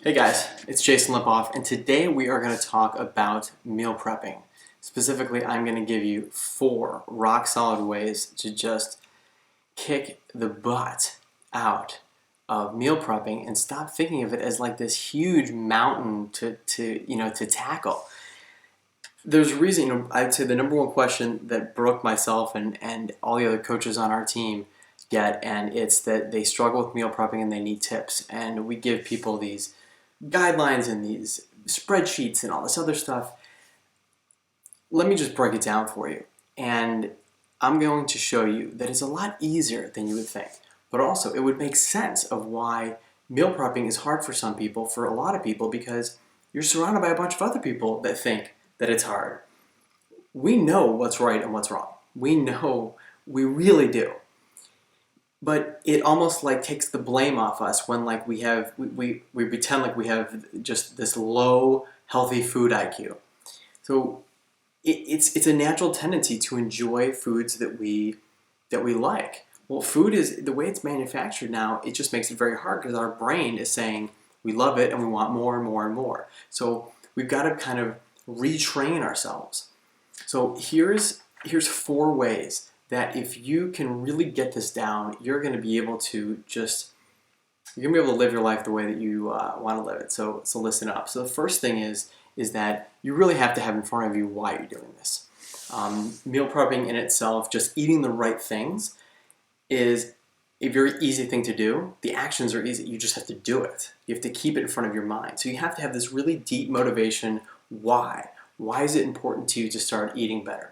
Hey guys, it's Jason Lipoff, and today we are going to talk about meal prepping. Specifically, I'm going to give you 4 rock solid ways to just kick the butt out of meal prepping and stop thinking of it as like this huge mountain to tackle. There's a reason, I'd say the number one question that Brooke, myself, and all the other coaches on our team get, and it's that they struggle with meal prepping and they need tips. And we give people these guidelines and these spreadsheets and all this other stuff. Let me just break it down for you. And I'm going to show you that it's a lot easier than you would think. But also, it would make sense of why meal prepping is hard for some people, for a lot of people, because you're surrounded by a bunch of other people that think that it's hard. We know what's right and what's wrong. We know, we really do. But it almost like takes the blame off us when like we pretend like we have just this low healthy food IQ. So it's a natural tendency to enjoy foods that we like. Well, food is the way it's manufactured now. It just makes it very hard because our brain is saying we love it and we want more and more and more. So we've got to kind of retrain ourselves. So here's 4 ways that if you can really get this down, you're going to be able to live your life the way that you want to live it. So listen up. So the first thing is that you really have to have in front of you why you're doing this. Meal prepping in itself, just eating the right things, is a very easy thing to do. The actions are easy. You just have to do it. You have to keep it in front of your mind. So you have to have this really deep motivation. Why? Why is it important to you to start eating better?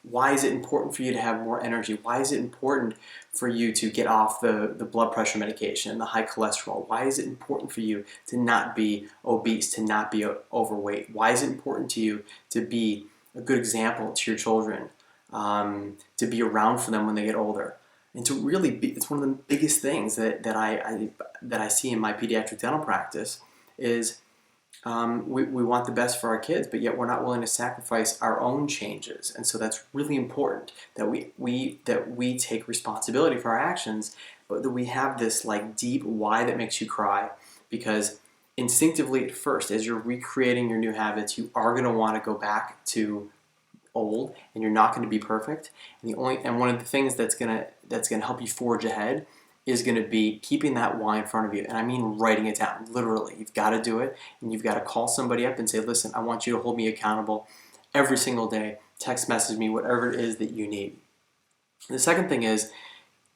Why is it important for you to have more energy? Why is it important for you to get off the blood pressure medication and the high cholesterol? Why is it important for you to not be obese, to not be overweight? Why is it important to you to be a good example to your children, to be around for them when they get older? And to really be, it's one of the biggest things that I see in my pediatric dental practice is we want the best for our kids, but yet we're not willing to sacrifice our own changes. And so that's really important that we take responsibility for our actions, but that we have this like deep why that makes you cry. Because instinctively at first, as you're recreating your new habits, you are going to want to go back to old, and you're not going to be perfect. And one of the things that's going to help you forge ahead is going to be keeping that why in front of you. And I mean writing it down, literally. You've got to do it, and you've got to call somebody up and say, listen, I want you to hold me accountable every single day. Text message me, whatever it is that you need. The second thing is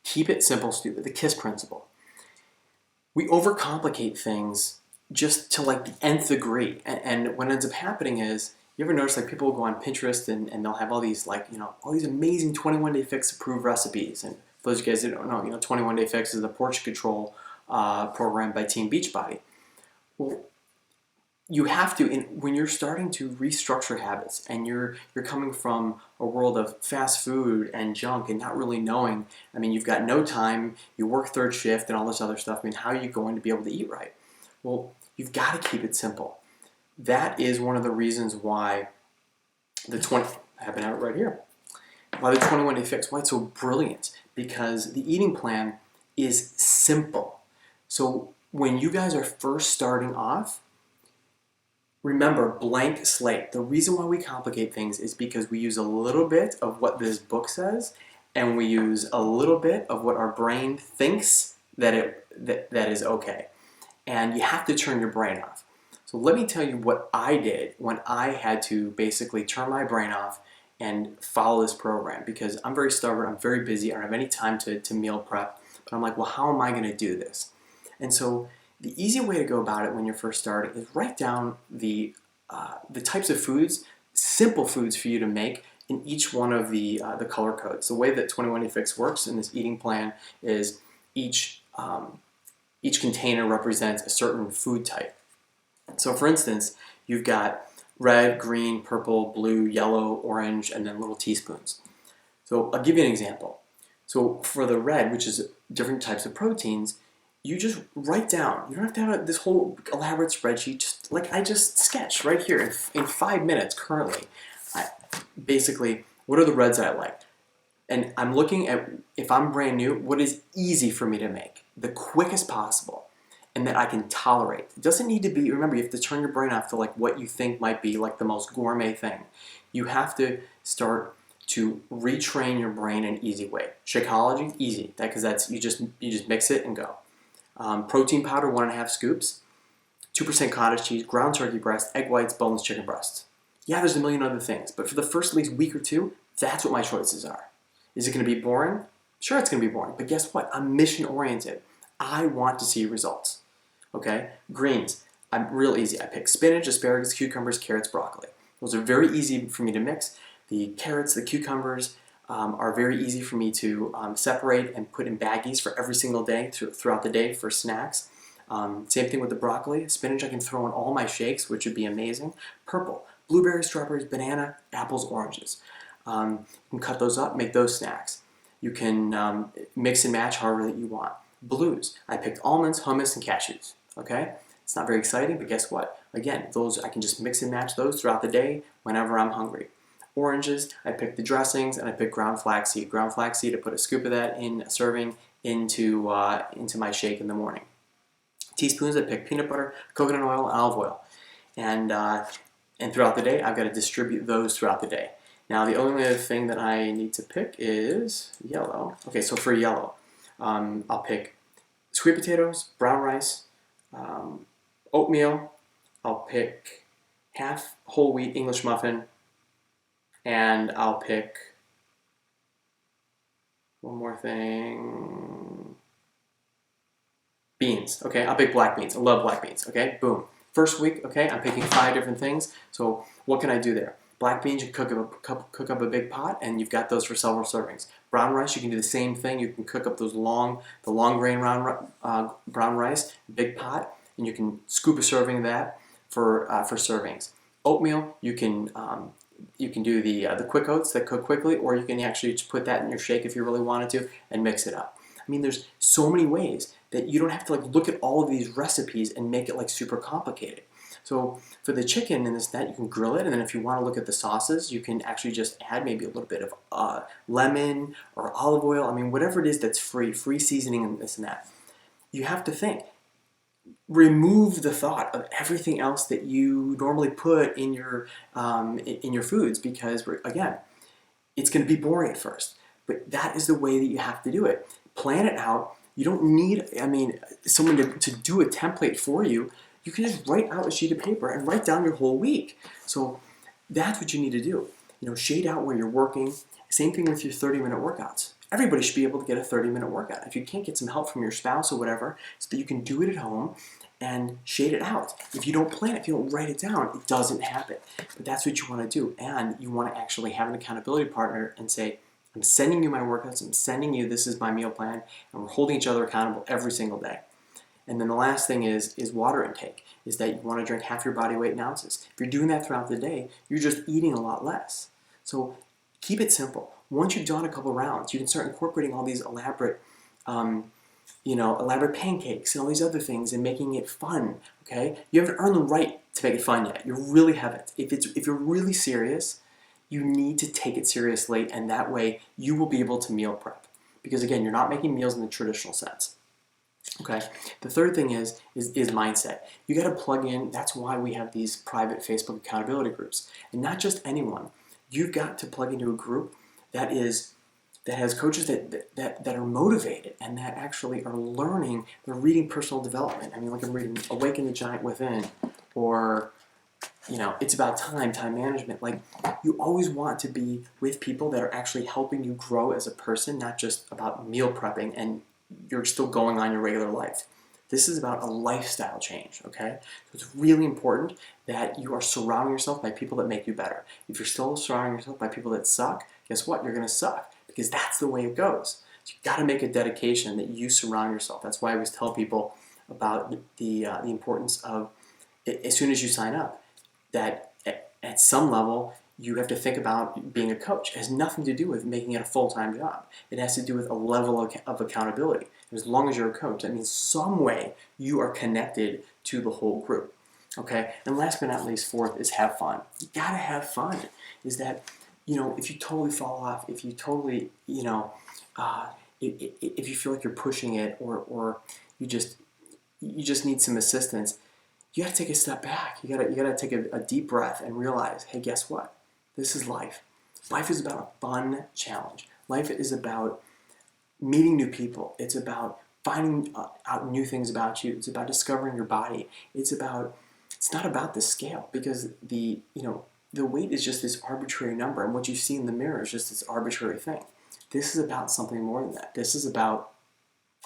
keep it simple, stupid, the KISS principle. We overcomplicate things just to like the nth degree. And what ends up happening is, you ever notice like people will go on Pinterest and they'll have all these all these amazing 21-day fix approved recipes. And for those of you guys that don't know, 21 Day Fix is the portion control program by Team Beachbody. Well, you have to, when you're starting to restructure habits and you're coming from a world of fast food and junk and not really knowing, you've got no time, you work third shift and all this other stuff. How are you going to be able to eat right? Well, you've got to keep it simple. That is one of the reasons why I have it right here. Why the 21 Day Fix, why it's so brilliant, because the eating plan is simple. So when you guys are first starting off, remember, blank slate. The reason why we complicate things is because we use a little bit of what this book says, and we use a little bit of what our brain thinks that is okay. And you have to turn your brain off. So let me tell you what I did when I had to basically turn my brain off and follow this program, because I'm very stubborn, I'm very busy, I don't have any time to meal prep, but I'm like, well, how am I going to do this? And so the easy way to go about it when you're first starting is write down the types of foods, simple foods for you to make in each one of the color codes. The way that 21 Day Fix works in this eating plan is each container represents a certain food type. So for instance, you've got red, green, purple, blue, yellow, orange, and then little teaspoons. So I'll give you an example. So for the red, which is different types of proteins, you just write down. You don't have to have this whole elaborate spreadsheet. Just like I just sketched right here in 5 minutes currently. Basically, what are the reds that I like? And I'm looking at, if I'm brand new, what is easy for me to make, the quickest possible. and that I can tolerate. It doesn't need to be, remember, you have to turn your brain off to like what you think might be like the most gourmet thing. You have to start to retrain your brain in an easy way. Shakeology, easy, because that's you just mix it and go. Protein powder, 1.5 scoops. 2% cottage cheese, ground turkey breast, egg whites, boneless chicken breast. Yeah, there's a million other things, but for the first at least week or two, that's what my choices are. Is it going to be boring? Sure, it's going to be boring, but guess what? I'm mission oriented. I want to see results. Okay, greens. I'm real easy. I pick spinach, asparagus, cucumbers, carrots, broccoli. Those are very easy for me to mix. The carrots, the cucumbers are very easy for me to separate and put in baggies for every single day throughout the day for snacks. Same thing with the broccoli. Spinach I can throw in all my shakes, which would be amazing. Purple, blueberries, strawberries, banana, apples, oranges. You can cut those up, make those snacks. You can mix and match however that you want. Blues, I picked almonds, hummus, and cashews. Okay, it's not very exciting, but guess what? Again, those I can just mix and match those throughout the day whenever I'm hungry. Oranges, I picked the dressings, and I picked ground flaxseed. Ground flaxseed, I put a scoop of that in a serving into my shake in the morning. Teaspoons, I picked peanut butter, coconut oil, and olive oil. And throughout the day, I've got to distribute those throughout the day. Now, the only other thing that I need to pick is yellow. Okay, so for yellow, I'll pick sweet potatoes, brown rice, oatmeal. I'll pick half whole wheat English muffin, and I'll pick one more thing. Beans, okay? I'll pick black beans. I love black beans, okay? Boom. First week, okay, I'm picking 5 different things. So what can I do there? Black beans, you cook up a big pot, and you've got those for several servings. Brown rice, you can do the same thing. You can cook up the long grain brown rice, big pot, and you can scoop a serving of that for servings. Oatmeal, you can do the quick oats that cook quickly, or you can actually just put that in your shake if you really wanted to and mix it up. I mean, there's so many ways that you don't have to like look at all of these recipes and make it like super complicated. So for the chicken in this net, you can grill it, and then if you want to look at the sauces, you can actually just add maybe a little bit of lemon or olive oil. I mean, whatever it is that's free seasoning and this and that. You have to think. Remove the thought of everything else that you normally put in your foods, because again, it's going to be boring at first. But that is the way that you have to do it. Plan it out. You don't need, someone to do a template for you. You can just write out a sheet of paper and write down your whole week. So that's what you need to do. Shade out where you're working. Same thing with your 30-minute workouts. Everybody should be able to get a 30-minute workout. If you can't get some help from your spouse or whatever, so that you can do it at home and shade it out. If you don't plan it, if you don't write it down, it doesn't happen. But that's what you want to do. And you want to actually have an accountability partner and say, I'm sending you my workouts, I'm sending you, this is my meal plan, and we're holding each other accountable every single day. And then the last thing is water intake, is that you want to drink half your body weight in ounces. If you're doing that throughout the day, you're just eating a lot less. So keep it simple. Once you've done a couple rounds, you can start incorporating all these elaborate pancakes and all these other things and making it fun, okay? You haven't earned the right to make it fun yet. You really haven't. If you're really serious, you need to take it seriously, and that way you will be able to meal prep. Because again, you're not making meals in the traditional sense. Okay. The third thing is mindset. You got to plug in. That's why we have these private Facebook accountability groups, and not just anyone. You've got to plug into a group that has coaches that are motivated and that actually are learning. They're reading personal development. I mean, like I'm reading Awaken the Giant Within, or it's about time management. Like, you always want to be with people that are actually helping you grow as a person, not just about meal prepping and you're still going on your regular life. This is about a lifestyle change, okay? So it's really important that you are surrounding yourself by people that make you better. If you're still surrounding yourself by people that suck, guess what? You're going to suck, because that's the way it goes. So you've got to make a dedication that you surround yourself. That's why I always tell people about the importance of, as soon as you sign up, that at some level, you have to think about being a coach. It has nothing to do with making it a full-time job. It has to do with a level of accountability. As long as you're a coach, that means some way you are connected to the whole group. Okay? And last but not least, fourth is have fun. You gotta have fun. Is that, if you totally fall off, if you totally, if you feel like you're pushing it, or you just, you just need some assistance, you got to take a step back. You got to take a deep breath and realize, hey, guess what? This is life. Life is about a fun challenge. Life is about meeting new people. It's about finding out new things about you. It's about discovering your body. It's not about the scale, because the weight is just this arbitrary number, and what you see in the mirror is just this arbitrary thing. This is about something more than that. This is about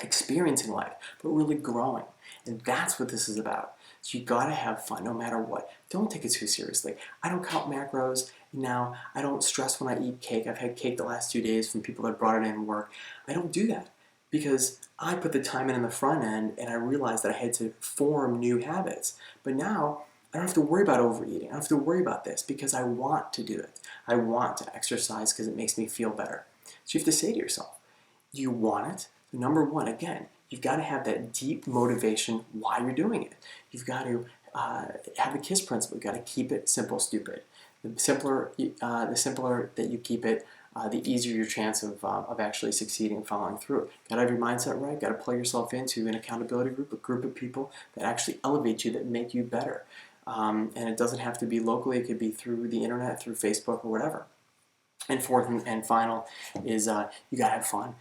experiencing life, but really growing. And that's what this is about. So you gotta have fun no matter what. Don't take it too seriously. I don't count macros now. I don't stress when I eat cake. I've had cake the last 2 days from people that brought it in work. I don't do that because I put the time in the front end, and I realized that I had to form new habits. But now I don't have to worry about overeating. I don't have to worry about this because I want to do it. I want to exercise because it makes me feel better. So you have to say to yourself, do you want it? So number one, again, you've got to have that deep motivation why you're doing it. You've got to have the KISS principle. You've got to keep it simple, stupid. The simpler that you keep it, the easier your chance of actually succeeding and following through. Got to have your mindset right. Got to plug yourself into an accountability group, a group of people that actually elevate you, that make you better. And it doesn't have to be locally. It could be through the internet, through Facebook or whatever. And fourth and final is you got to have fun.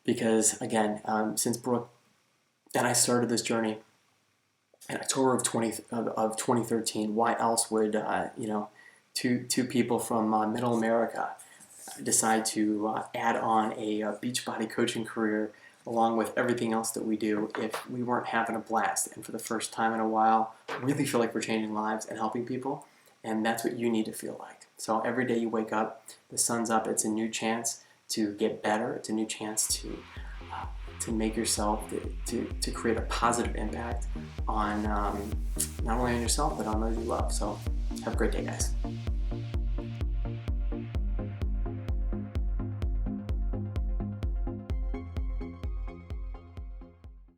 Because again, since Brooke and I started this journey in October of 2013, why else would two people from Middle America decide to add on a Beachbody coaching career along with everything else that we do if we weren't having a blast? And for the first time in a while, really feel like we're changing lives and helping people, and that's what you need to feel like. So every day you wake up, the sun's up, it's a new chance to get better. It's a new chance to make yourself, to create a positive impact on not only on yourself, but on those you love. So have a great day, guys.